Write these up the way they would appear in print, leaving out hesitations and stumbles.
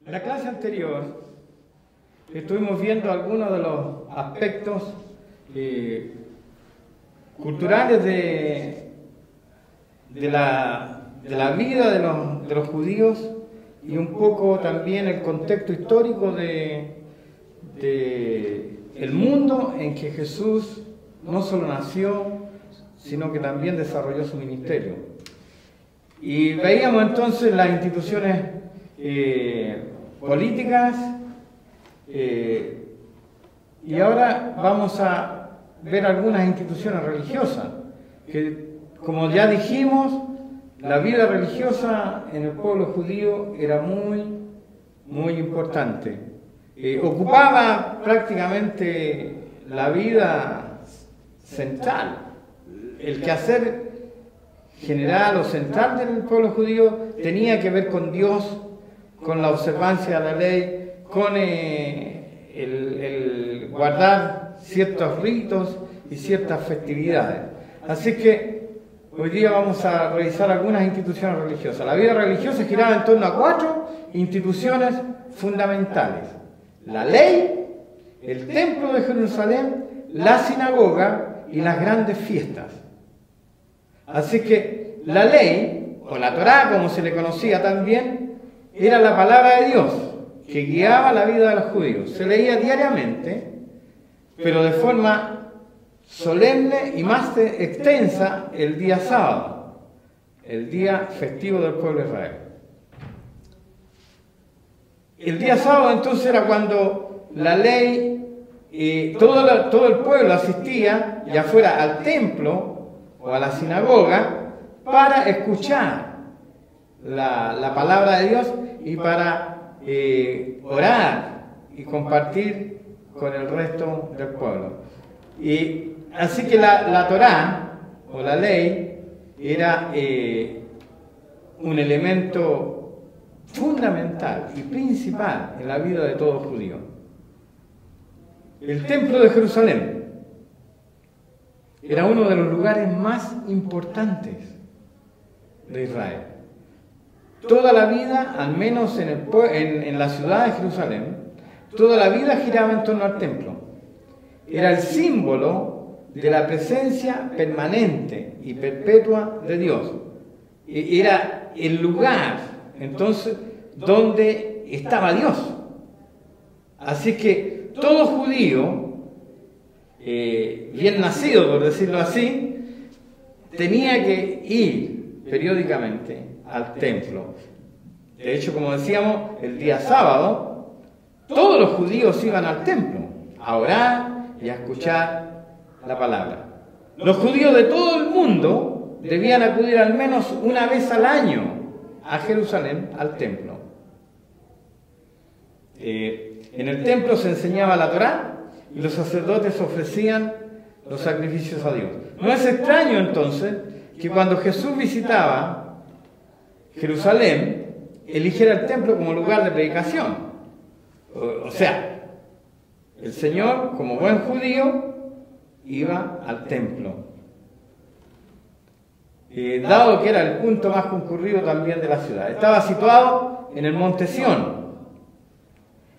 En la clase anterior estuvimos viendo algunos de los aspectos culturales de la vida de los judíos y un poco también el contexto histórico de el mundo en que Jesús no solo nació, sino que también desarrolló su ministerio. Y veíamos entonces las instituciones políticas, y ahora vamos a ver algunas instituciones religiosas, que como ya dijimos, la vida religiosa en el pueblo judío era muy importante. Ocupaba prácticamente la vida central, el quehacer general o central del pueblo judío tenía que ver con Dios, con la observancia de la ley, con el guardar ciertos ritos y ciertas festividades. Así que hoy día vamos a revisar algunas instituciones religiosas. La vida religiosa giraba en torno a 4 instituciones fundamentales: la ley, el templo de Jerusalén, la sinagoga y las grandes fiestas. Así que la ley, o la Torá como se le conocía también, era la palabra de Dios que guiaba la vida de los judíos. Se leía diariamente, pero de forma solemne y más extensa el día sábado, el día festivo del pueblo de Israel. El día sábado entonces era cuando la ley, todo el pueblo asistía, ya fuera al templo o a la sinagoga, para escuchar la palabra de Dios y para orar y compartir con el resto del pueblo. Y así que la Torá o la ley era un elemento fundamental y principal en la vida de todo judío. El templo de Jerusalén era uno de los lugares más importantes de Israel. Toda la vida, al menos en la ciudad de Jerusalén, toda la vida giraba en torno al templo. Era el símbolo de la presencia permanente y perpetua de Dios. Era el lugar, entonces, donde estaba Dios. Así que todo judío, bien nacido, por decirlo así, tenía que ir periódicamente al templo. De hecho, como decíamos, el día sábado, todos los judíos iban al templo a orar y a escuchar la palabra. Los judíos de todo el mundo debían acudir al menos una vez al año a Jerusalén, al templo. En el templo se enseñaba la Torá y los sacerdotes ofrecían los sacrificios a Dios. No es extraño entonces que cuando Jesús visitaba Jerusalén, eligiera el templo como lugar de predicación. O sea, el Señor, como buen judío, iba al templo. Dado que era el punto más concurrido también de la ciudad. Estaba situado en el monte Sión,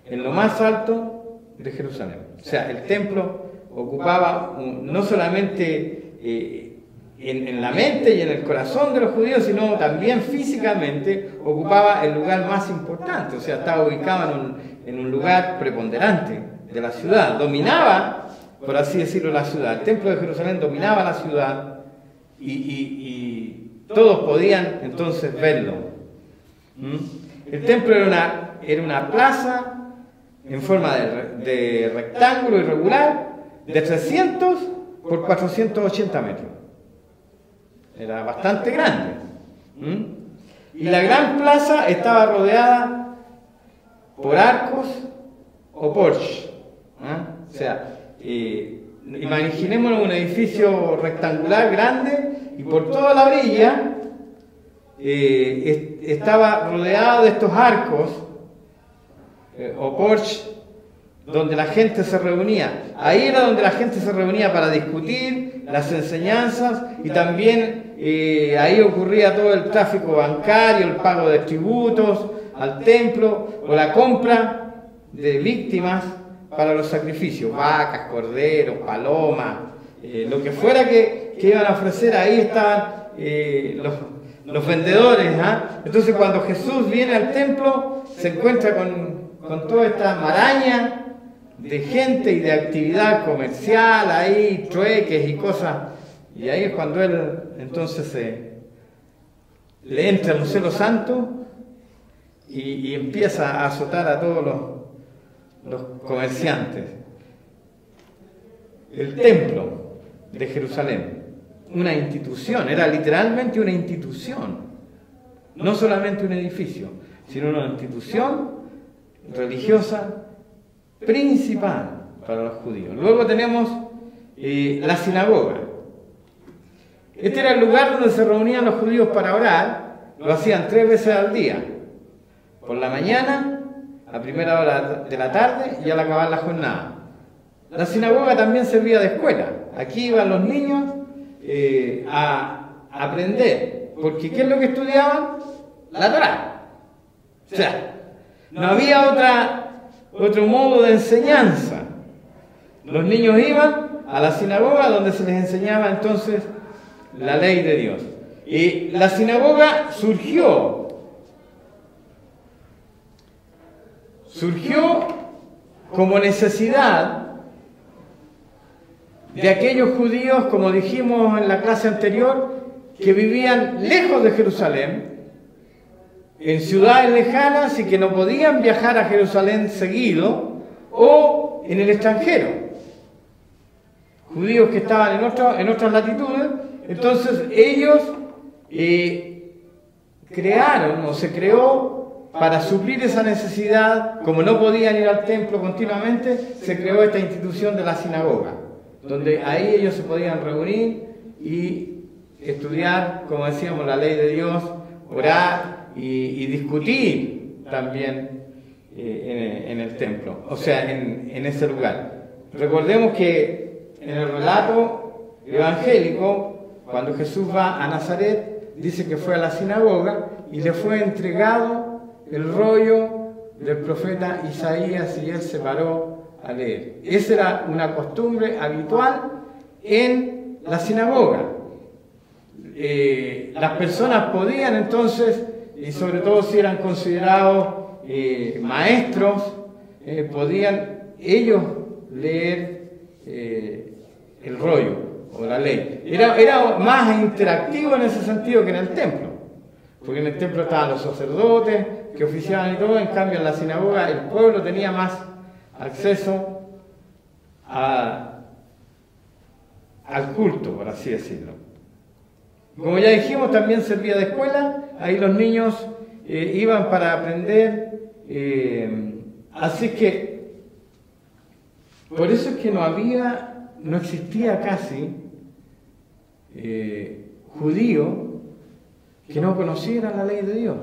en lo más alto de Jerusalén. O sea, el templo ocupaba no solamente en la mente y en el corazón de los judíos, sino también físicamente ocupaba el lugar más importante. O sea, estaba ubicado en un lugar preponderante de la ciudad. Dominaba, por así decirlo, la ciudad. El templo de Jerusalén dominaba la ciudad y todos podían entonces verlo. El templo era una plaza en forma de rectángulo irregular de 300 por 480 metros. Era bastante grande. Y la gran plaza estaba rodeada por arcos o porches. O sea, imaginémonos un edificio rectangular grande y por toda la orilla estaba rodeado de estos arcos o porches donde la gente se reunía. Ahí era donde la gente se reunía para discutir las enseñanzas y también ahí ocurría todo el tráfico bancario, el pago de tributos, al templo, o la compra de víctimas para los sacrificios, vacas, corderos, palomas, lo que fuera que iban a ofrecer. Ahí estaban los vendedores. Entonces cuando Jesús viene al templo, se encuentra con toda esta maraña de gente y de actividad comercial, ahí trueques y cosas, y ahí es cuando él entonces le entra un celo santo y empieza a azotar a todos los comerciantes. El templo de Jerusalén, una institución, era literalmente una institución, no solamente un edificio, sino una institución religiosa principal para los judíos. Luego tenemos la sinagoga. Este era el lugar donde se reunían los judíos para orar. Lo hacían 3 veces al día, por la mañana, a primera hora de la tarde y al acabar la jornada. La sinagoga también servía de escuela. Aquí iban los niños a aprender, porque ¿qué es lo que estudiaban? La Torá. O sea, no había otro modo de enseñanza. Los niños iban a la sinagoga donde se les enseñaba entonces la ley de Dios. Y la sinagoga surgió como necesidad de aquellos judíos, como dijimos en la clase anterior, que vivían lejos de Jerusalén, en ciudades lejanas y que no podían viajar a Jerusalén seguido, o en el extranjero. Judíos que estaban en otras latitudes. Entonces ellos crearon o se creó para suplir esa necesidad. Como no podían ir al templo continuamente, se creó esta institución de la sinagoga, donde ahí ellos se podían reunir y estudiar, como decíamos, la ley de Dios, orar y discutir también en el templo, o sea, en ese lugar. Recordemos que en el relato evangélico, cuando Jesús va a Nazaret, dice que fue a la sinagoga y le fue entregado el rollo del profeta Isaías y él se paró a leer. Esa era una costumbre habitual en la sinagoga. Las personas podían entonces, y sobre todo si eran considerados maestros, podían ellos leer el rollo o la ley. Era más interactivo en ese sentido que en el templo, porque en el templo estaban los sacerdotes que oficiaban y todo. En cambio en la sinagoga el pueblo tenía más acceso al culto, por así decirlo. Como ya dijimos, también servía de escuela. Ahí los niños iban para aprender. Así que por eso es que no existía casi judío que no conocieran la ley de Dios,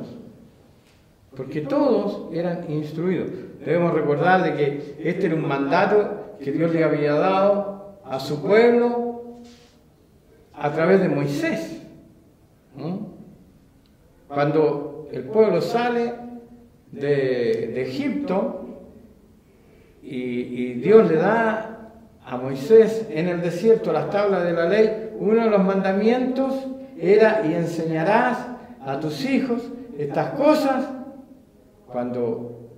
porque todos eran instruidos. Debemos recordar de que este era un mandato que Dios le había dado a su pueblo a través de Moisés. Cuando el pueblo sale de Egipto y Dios le da a Moisés en el desierto las tablas de la ley, uno de los mandamientos era: y enseñarás a tus hijos estas cosas cuando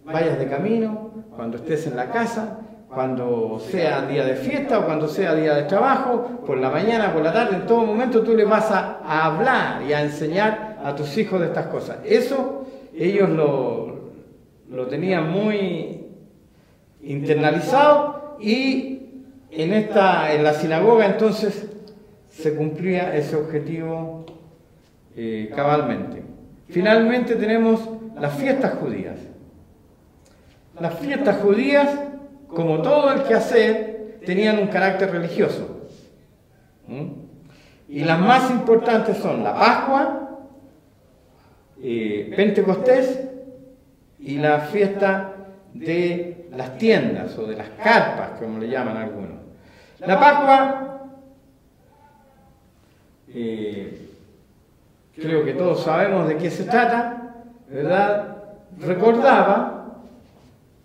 vayas de camino, cuando estés en la casa, cuando sea día de fiesta o cuando sea día de trabajo, por la mañana, por la tarde, en todo momento tú le vas a hablar y a enseñar a tus hijos de estas cosas. Eso ellos lo tenían muy internalizado, y en la sinagoga entonces se cumplía ese objetivo cabalmente. Finalmente tenemos las fiestas judías. Las fiestas judías, como todo el quehacer, tenían un carácter religioso. Y las más importantes son la Pascua, Pentecostés y la fiesta de las tiendas o de las carpas, como le llaman algunos. La Pascua, creo que todos sabemos de qué se trata, ¿verdad? recordaba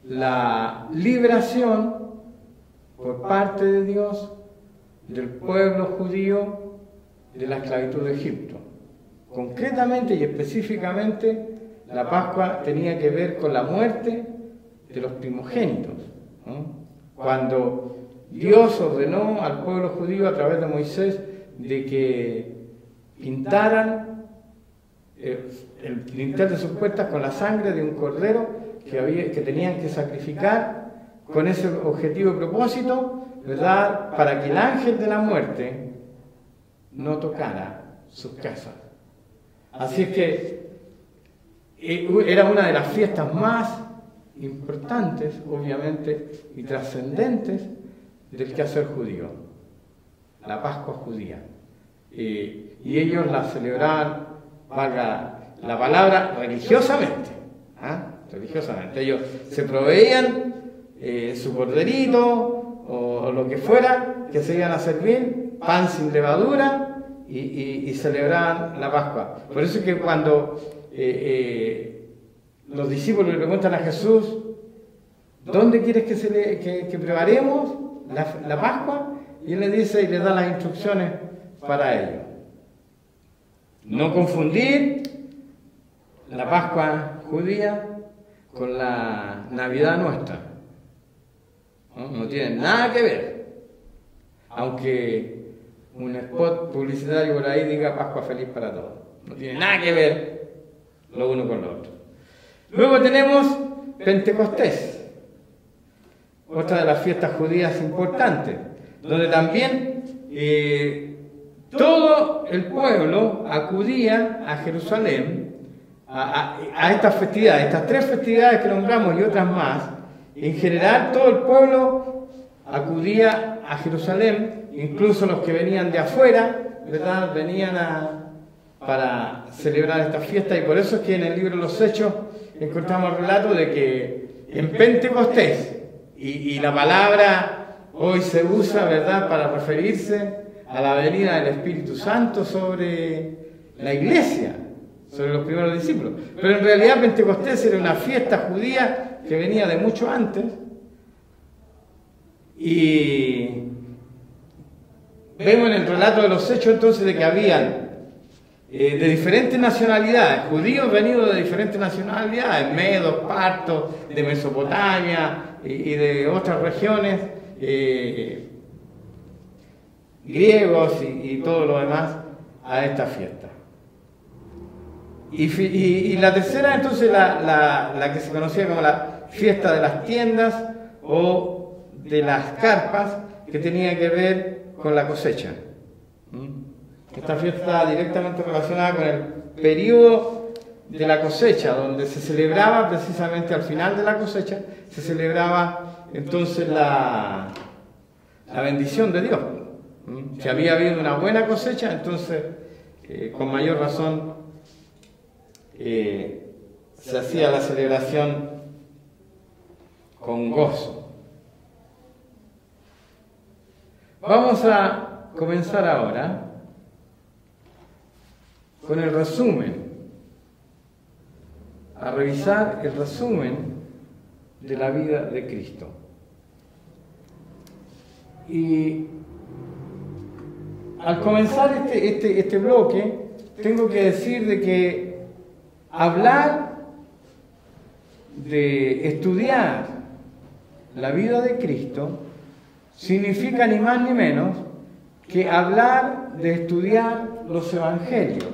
la liberación por parte de Dios del pueblo judío de la esclavitud de Egipto. Concretamente y específicamente, la Pascua tenía que ver con la muerte de los primogénitos, ¿no? Cuando Dios ordenó al pueblo judío a través de Moisés de que pintaran el dintel de sus puertas con la sangre de un cordero que tenían que sacrificar con ese objetivo y propósito, ¿verdad?, para que el ángel de la muerte no tocara sus casas. Así es que era una de las fiestas más importantes, obviamente, y trascendentes del quehacer judío, la Pascua judía. Y ellos la celebraban, valga la palabra, religiosamente. Religiosamente. Ellos se proveían su corderito o lo que fuera que se iban a servir, pan sin levadura, y celebraban la Pascua. Por eso es que cuando los discípulos le preguntan a Jesús, ¿dónde quieres que preparemos la Pascua? Y él les dice y les da las instrucciones para ello. No confundir la Pascua judía con la Navidad nuestra. No tienen nada que ver. Aunque un spot publicitario por ahí diga Pascua feliz para todos. No tiene nada que ver lo uno con lo otro. Luego tenemos Pentecostés, otra de las fiestas judías importantes, donde también todo el pueblo acudía a Jerusalén a estas festividades, estas tres festividades que nombramos y otras más. En general todo el pueblo acudía a Jerusalén, incluso los que venían de afuera, ¿verdad?, venían para celebrar esta fiesta, y por eso es que en el libro de los Hechos encontramos el relato de que en Pentecostés, y la palabra hoy se usa, ¿verdad?, para referirse a la venida del Espíritu Santo sobre la iglesia, sobre los primeros discípulos. Pero en realidad Pentecostés era una fiesta judía que venía de mucho antes, y vemos en el relato de los Hechos entonces de que habían de diferentes nacionalidades, judíos venidos de diferentes nacionalidades, medos, partos, de Mesopotamia y de otras regiones, griegos y todo lo demás, a esta fiesta. Y la tercera entonces la que se conocía como la fiesta de las tiendas o de las carpas, que tenía que ver con la cosecha. Esta fiesta está directamente relacionada con el periodo de la cosecha, donde se celebraba precisamente al final de la cosecha, se celebraba entonces la bendición de Dios. Si había habido una buena cosecha, entonces con mayor razón se hacía la celebración con gozo. Vamos a comenzar ahora con el resumen, a revisar el resumen de la vida de Cristo. Y al comenzar este bloque, tengo que decir de que hablar de estudiar la vida de Cristo significa ni más ni menos que hablar de estudiar los evangelios.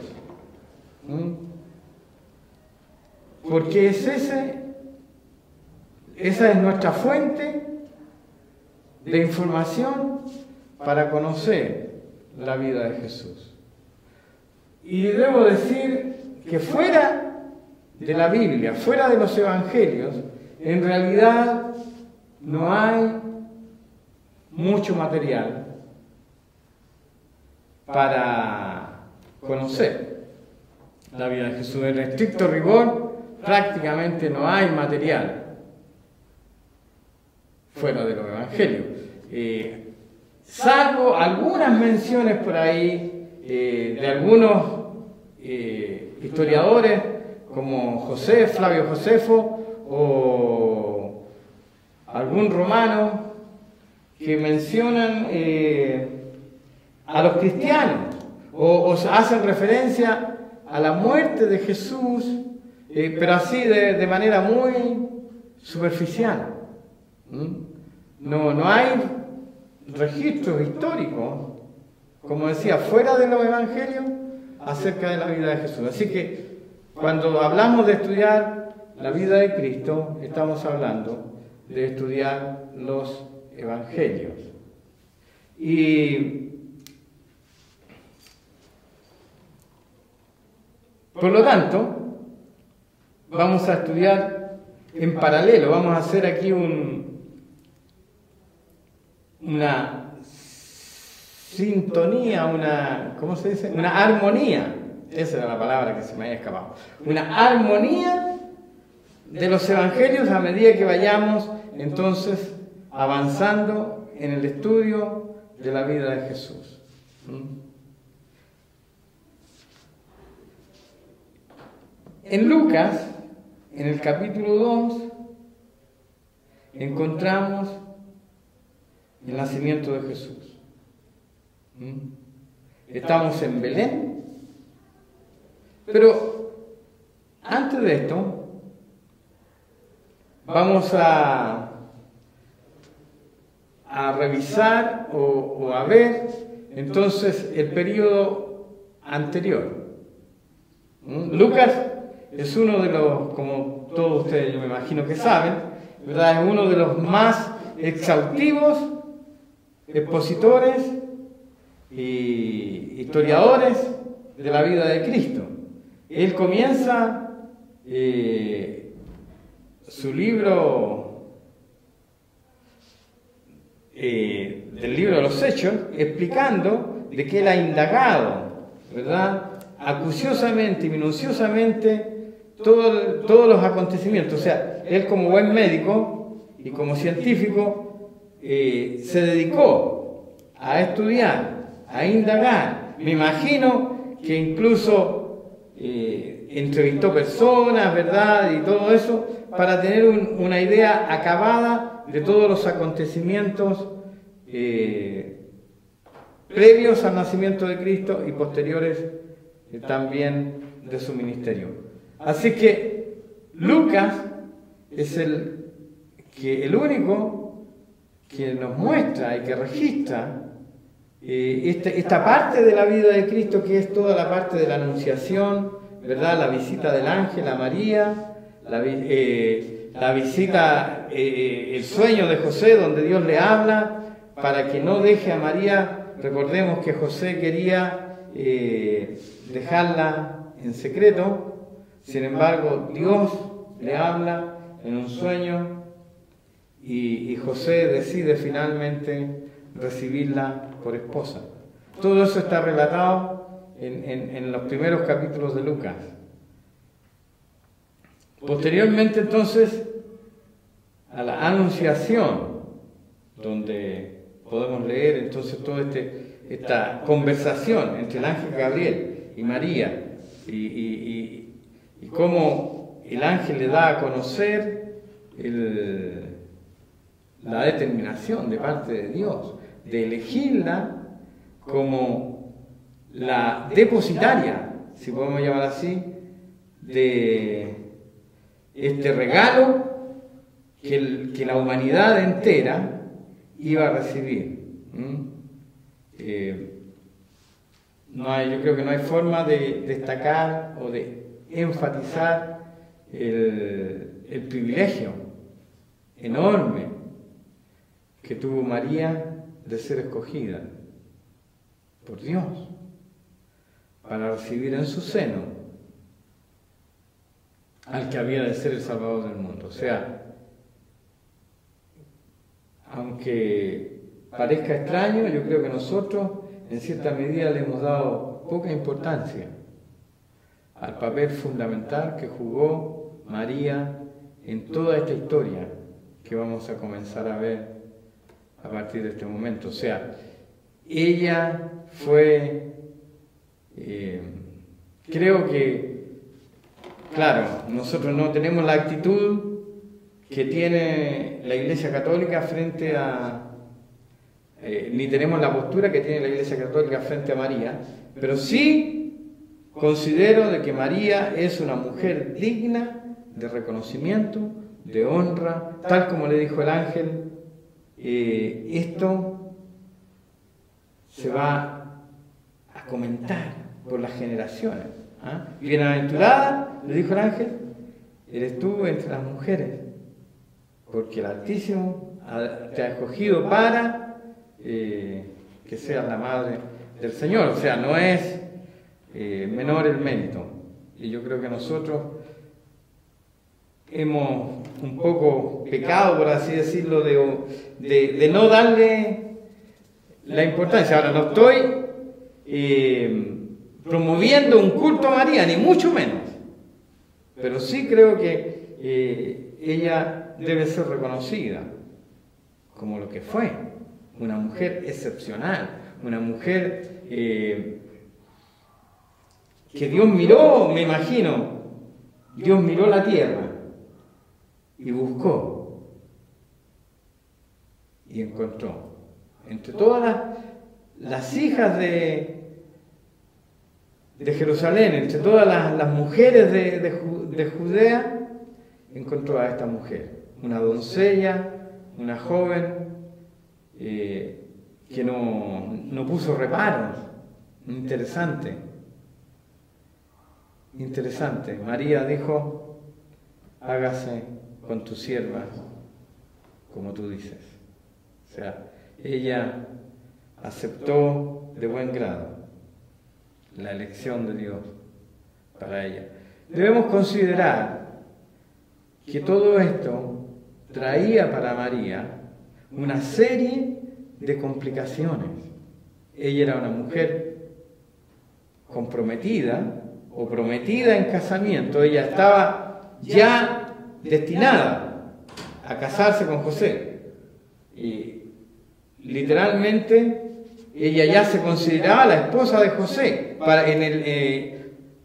Porque esa es nuestra fuente de información para conocer la vida de Jesús. Y debo decir que fuera de la Biblia, fuera de los evangelios, en realidad no hay mucho material para conocer la vida de Jesús. En estricto rigor, prácticamente no hay material fuera de los evangelios. Salvo algunas menciones por ahí de algunos historiadores como José, Flavio Josefo o algún romano que mencionan a los cristianos o hacen referencia a la muerte de Jesús, pero así de manera muy superficial. No hay registros históricos, como decía, fuera de los evangelios acerca de la vida de Jesús. Así que cuando hablamos de estudiar la vida de Cristo, estamos hablando de estudiar los evangelios. Y por lo tanto, vamos a estudiar en paralelo, vamos a hacer aquí una sintonía, ¿cómo se dice? Una armonía, esa era la palabra que se me había escapado, una armonía de los evangelios a medida que vayamos entonces avanzando en el estudio de la vida de Jesús. En Lucas, en el capítulo 2, encontramos el nacimiento de Jesús. Estamos en Belén, pero antes de esto vamos a revisar o a ver entonces el periodo anterior. Lucas es uno de los, como todos ustedes yo me imagino que saben, ¿verdad? Es uno de los más exhaustivos expositores y historiadores de la vida de Cristo. Él comienza su libro del libro de los Hechos explicando de que él ha indagado, ¿verdad?, acuciosamente y minuciosamente todos los acontecimientos. O sea, él como buen médico y como científico se dedicó a estudiar, a indagar. Me imagino que incluso entrevistó personas, ¿verdad?, y todo eso, para tener una idea acabada de todos los acontecimientos previos al nacimiento de Cristo y posteriores también de su ministerio. Así que Lucas es el único que nos muestra y que registra esta parte de la vida de Cristo, que es toda la parte de la anunciación, ¿verdad?, la visita del ángel a María, la visita, el sueño de José donde Dios le habla para que no deje a María. Recordemos que José quería dejarla en secreto, sin embargo Dios le habla en un sueño y José decide finalmente recibirla por esposa. Todo eso está relatado en los primeros capítulos de Lucas. Posteriormente entonces a la anunciación, donde podemos leer entonces toda esta conversación entre el ángel Gabriel y María y cómo el ángel le da a conocer la determinación de parte de Dios de elegirla como la depositaria, si podemos llamar así, de este regalo que la humanidad entera iba a recibir. Yo creo que no hay forma de destacar o de enfatizar el privilegio enorme que tuvo María de ser escogida por Dios para recibir en su seno al que había de ser el Salvador del mundo. O sea, aunque parezca extraño, yo creo que nosotros en cierta medida le hemos dado poca importancia al papel fundamental que jugó María en toda esta historia que vamos a comenzar a ver a partir de este momento. O sea, ella fue, creo que claro, nosotros no tenemos la actitud que tiene la Iglesia Católica frente a... ni tenemos la postura que tiene la Iglesia Católica frente a María, pero sí considero de que María es una mujer digna de reconocimiento, de honra, tal como le dijo el ángel. Esto se va a comentar por las generaciones. Bienaventurada, le dijo el ángel, eres tú entre las mujeres, porque el Altísimo te ha escogido para que seas la madre del Señor. O sea, no es menor el mérito. Y yo creo que nosotros hemos un poco pecado, por así decirlo, de no darle la importancia. Ahora, no estoy promoviendo un culto a María, ni mucho menos, pero sí creo que ella debe ser reconocida como lo que fue, una mujer excepcional, una mujer que Dios miró, me imagino, Dios miró la tierra y buscó y encontró. Entre todas las hijas de Jerusalén, entre todas las mujeres de Judea, encontró a esta mujer, una doncella, una joven que no puso reparos. Interesante. María dijo, hágase con tu sierva como tú dices. O sea, ella aceptó de buen grado la elección de Dios para ella. Debemos considerar que todo esto traía para María una serie de complicaciones. Ella era una mujer comprometida o prometida en casamiento. Ella estaba ya destinada a casarse con José. Y literalmente ella ya se consideraba la esposa de José.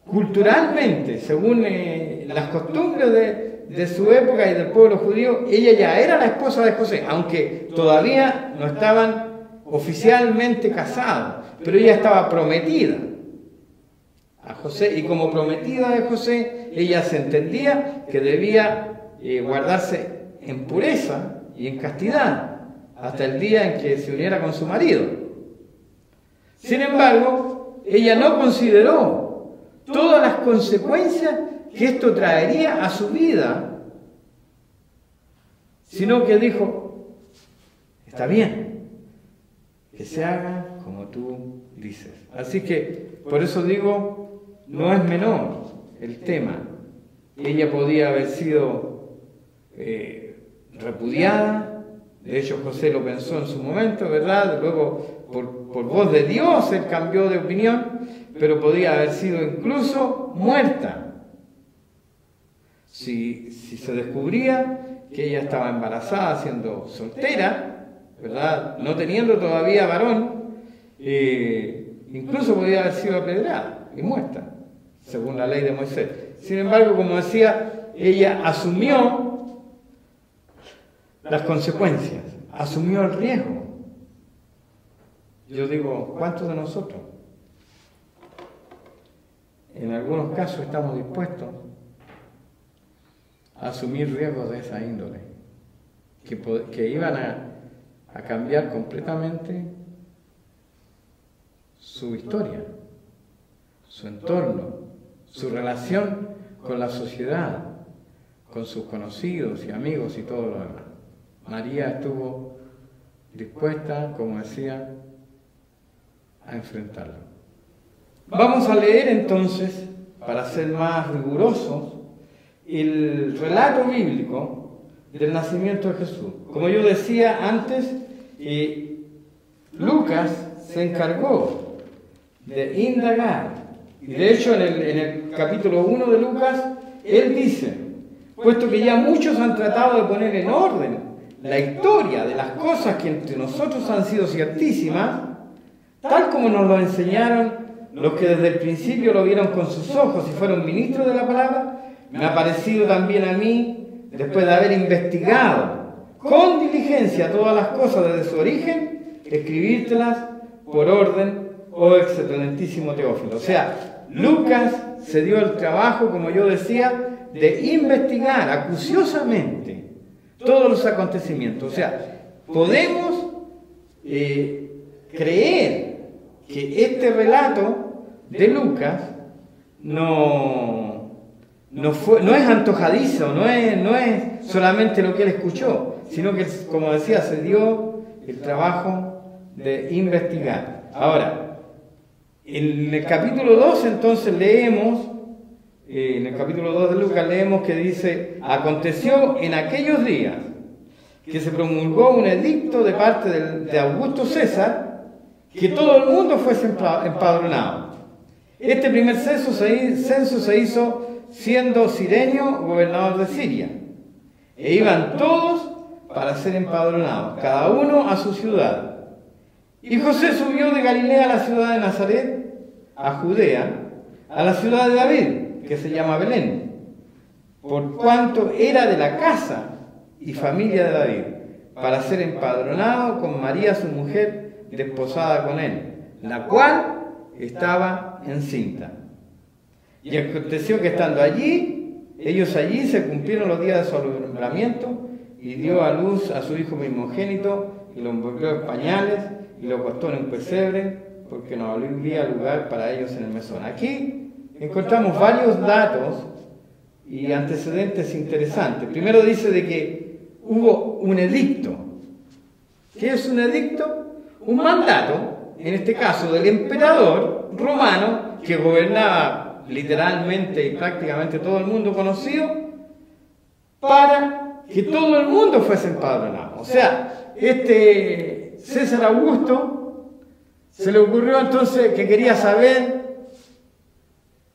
Culturalmente, según las costumbres de su época y del pueblo judío, ella ya era la esposa de José, aunque todavía no estaban oficialmente casados, pero ella estaba prometida a José, y como prometida de José, ella se entendía que debía guardarse en pureza y en castidad hasta el día en que se uniera con su marido. Sin embargo, ella no consideró todas las consecuencias que esto traería a su vida, sino que dijo, está bien, que se haga como tú dices. Así que, por eso digo, no es menor el tema. Ella podía haber sido repudiada, de hecho José lo pensó en su momento, ¿verdad? Luego, por voz de Dios, él cambió de opinión, pero podía haber sido incluso muerta. Si se descubría que ella estaba embarazada siendo soltera, ¿verdad? No teniendo todavía varón, incluso podía haber sido apedreada y muerta, según la ley de Moisés. Sin embargo, como decía, ella asumió las consecuencias, asumió el riesgo. Yo digo, ¿cuántos de nosotros? En algunos casos estamos dispuestos a asumir riesgos de esa índole, que iban a cambiar completamente su historia, su entorno, su relación con la sociedad, con sus conocidos y amigos y todo lo demás. María estuvo dispuesta, como decía, a enfrentarlo. Vamos a leer entonces, para ser más rigurosos, el relato bíblico del nacimiento de Jesús. Como yo decía antes, Lucas se encargó de indagar, y de hecho en el capítulo 1 de Lucas, él dice, puesto que ya muchos han tratado de poner en orden la historia de las cosas que entre nosotros han sido ciertísimas, tal como nos lo enseñaron los que desde el principio lo vieron con sus ojos y fueron ministros de la palabra, me ha parecido también a mí, después de haber investigado con diligencia todas las cosas desde su origen, escribírtelas por orden, oh excelentísimo Teófilo. O sea, Lucas se dio el trabajo, como yo decía, de investigar acuciosamente todos los acontecimientos. O sea, podemos creer que este relato de Lucas no es antojadizo, no es solamente lo que él escuchó, sino que, como decía, se dio el trabajo de investigar. Ahora, en el capítulo 2 entonces leemos, en el capítulo 2 de Lucas leemos que dice: aconteció en aquellos días que se promulgó un edicto de parte de Augusto César, que todo el mundo fuese empadronado. Este primer censo se hizo siendo Cirenio gobernador de Siria, e iban todos para ser empadronados, cada uno a su ciudad. Y José subió de Galilea a la ciudad de Nazaret, a Judea, a la ciudad de David, que se llama Belén, por cuanto era de la casa y familia de David, para ser empadronado con María su mujer, desposada con él, la cual estaba encinta. Y aconteció que estando ellos allí se cumplieron los días de su alumbramiento, y dio a luz a su hijo primogénito, y lo envolvió en pañales, y lo acostó en un pesebre, porque no había lugar para ellos en el mesón. Aquí encontramos varios datos y antecedentes interesantes. Primero dice de que hubo un edicto. ¿Qué es un edicto? Un mandato, en este caso del emperador romano, que gobernaba literalmente y prácticamente todo el mundo conocido, para que todo el mundo fuese empadronado. O sea, este César Augusto se le ocurrió entonces que quería saber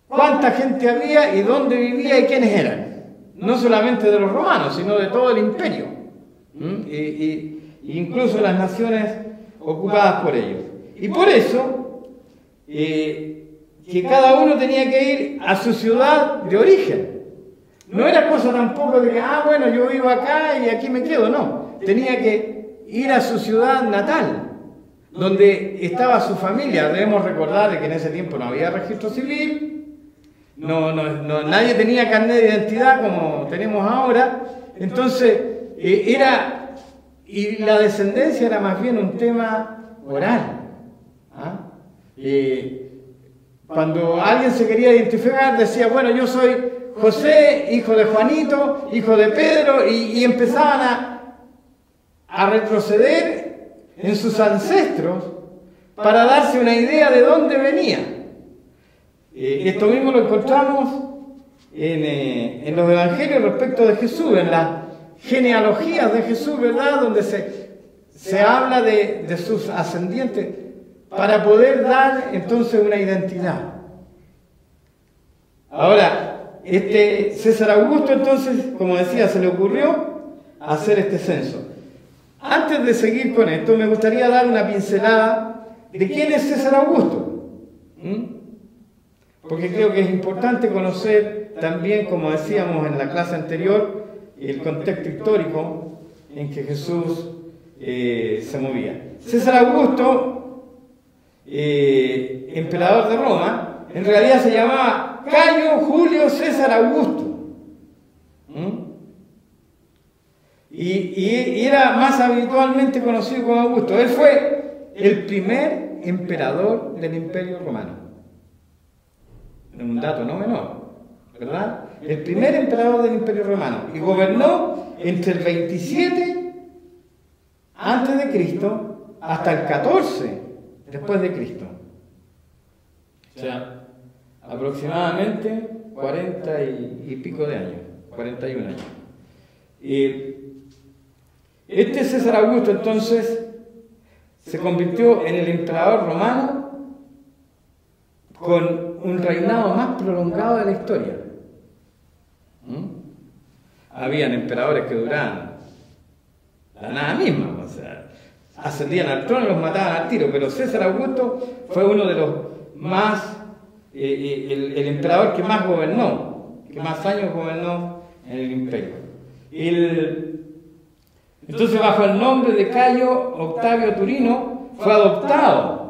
cuánta gente había y dónde vivía y quiénes eran. No solamente de los romanos, sino de todo el imperio. Incluso las naciones ocupadas por ellos. Y por eso, que cada uno tenía que ir a su ciudad de origen. No era cosa tampoco de que, bueno, yo vivo acá y aquí me quedo, no. Tenía que ir a su ciudad natal, donde estaba su familia. Debemos recordar de que en ese tiempo no había registro civil, nadie tenía carnet de identidad como tenemos ahora. Entonces, y la descendencia era más bien un tema oral. Cuando alguien se quería identificar, decía, bueno, yo soy José, hijo de Juanito, hijo de Pedro, y empezaban a retroceder en sus ancestros para darse una idea de dónde venía. Esto mismo lo encontramos en los evangelios respecto de Jesús, en las genealogías de Jesús, ¿verdad? Donde se habla de sus ascendientes para poder dar entonces una identidad. Ahora, César Augusto entonces, como decía, se le ocurrió hacer este censo. Antes de seguir con esto, me gustaría dar una pincelada de quién es César Augusto. Porque creo que es importante conocer también, como decíamos en la clase anterior, el contexto histórico en que Jesús se movía. César Augusto, emperador de Roma, en realidad se llamaba Cayo Julio César Augusto. Y era más habitualmente conocido como Augusto. Él fue el primer emperador del Imperio Romano. Un dato no menor, ¿verdad? El primer emperador del Imperio Romano. Y gobernó entre el 27 antes de Cristo hasta el 14 después de Cristo. O sea, aproximadamente 40 y pico de años, 41 años. Este César Augusto entonces se convirtió en el emperador romano con un reinado más prolongado de la historia. Habían emperadores que duraban la nada misma, o sea, ascendían al trono y los mataban al tiro, pero César Augusto fue uno de los más, el emperador que más gobernó que más años gobernó en el imperio. Entonces, bajo el nombre de Cayo Octavio Turino, fue adoptado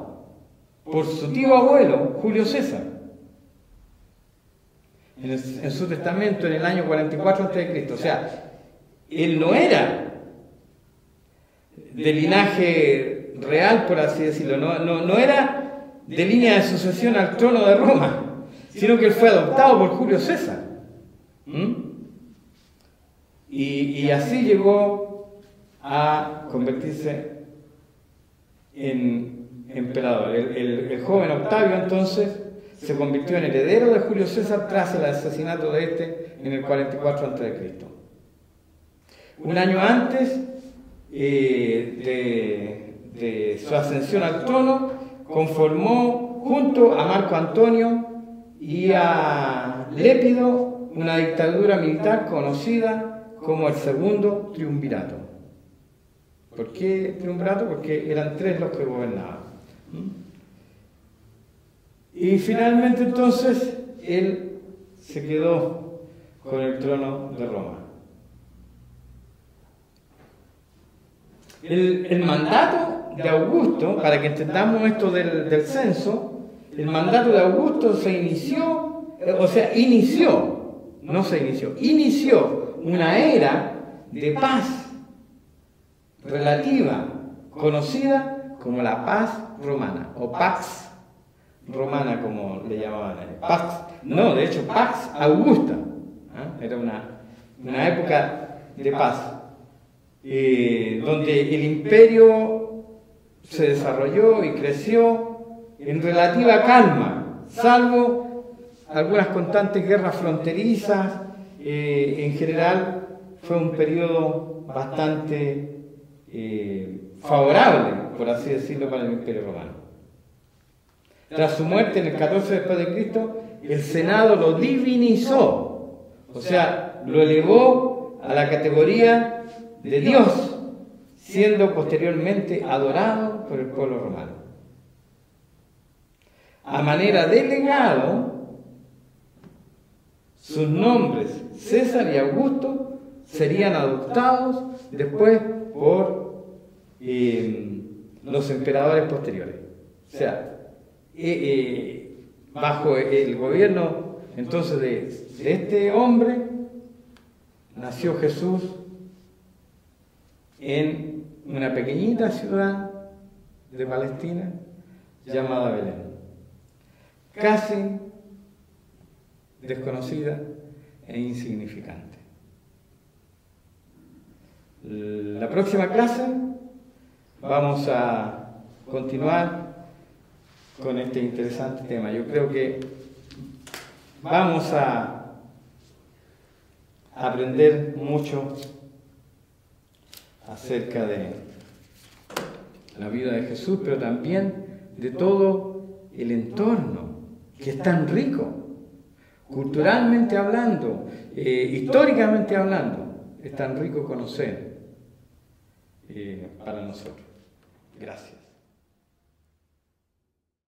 por su tío abuelo, Julio César, en su testamento en el año 44 a.C. O sea, él no era de linaje real, por así decirlo, no era de línea de sucesión al trono de Roma, sino que él fue adoptado por Julio César. Y así llegó a convertirse en emperador. El joven Octavio entonces se convirtió en heredero de Julio César tras el asesinato de este en el 44 a.C. Un año antes de su ascensión al trono, conformó junto a Marco Antonio y a Lépido una dictadura militar conocida como el Segundo Triunvirato. ¿Por qué triunvirato? Porque eran 3 los que gobernaban. Y finalmente entonces él se quedó con el trono de Roma. El mandato de Augusto, para que entendamos esto del censo, el mandato de Augusto inició una era de paz relativa, conocida como la paz romana, o Pax Romana, como le llamaban a él. De hecho, Pax Augusta. Era una época de paz, donde el imperio se desarrolló y creció en relativa calma, salvo algunas constantes guerras fronterizas. En general fue un periodo bastante favorable, por así decirlo, para el imperio romano. Tras su muerte en el 14 después de Cristo, el Senado lo divinizó, o sea, lo elevó a la categoría de Dios, siendo posteriormente adorado por el pueblo romano. A manera de legado, sus nombres César y Augusto serían adoptados después por los emperadores posteriores. O sea, bajo el gobierno entonces de este hombre nació Jesús en una pequeñita ciudad de Palestina llamada Belén, casi desconocida e insignificante. La próxima clase vamos a continuar con este interesante tema. Yo creo que vamos a aprender mucho acerca de la vida de Jesús, pero también de todo el entorno, que es tan rico, culturalmente hablando, históricamente hablando, es tan rico conocer para nosotros. Gracias.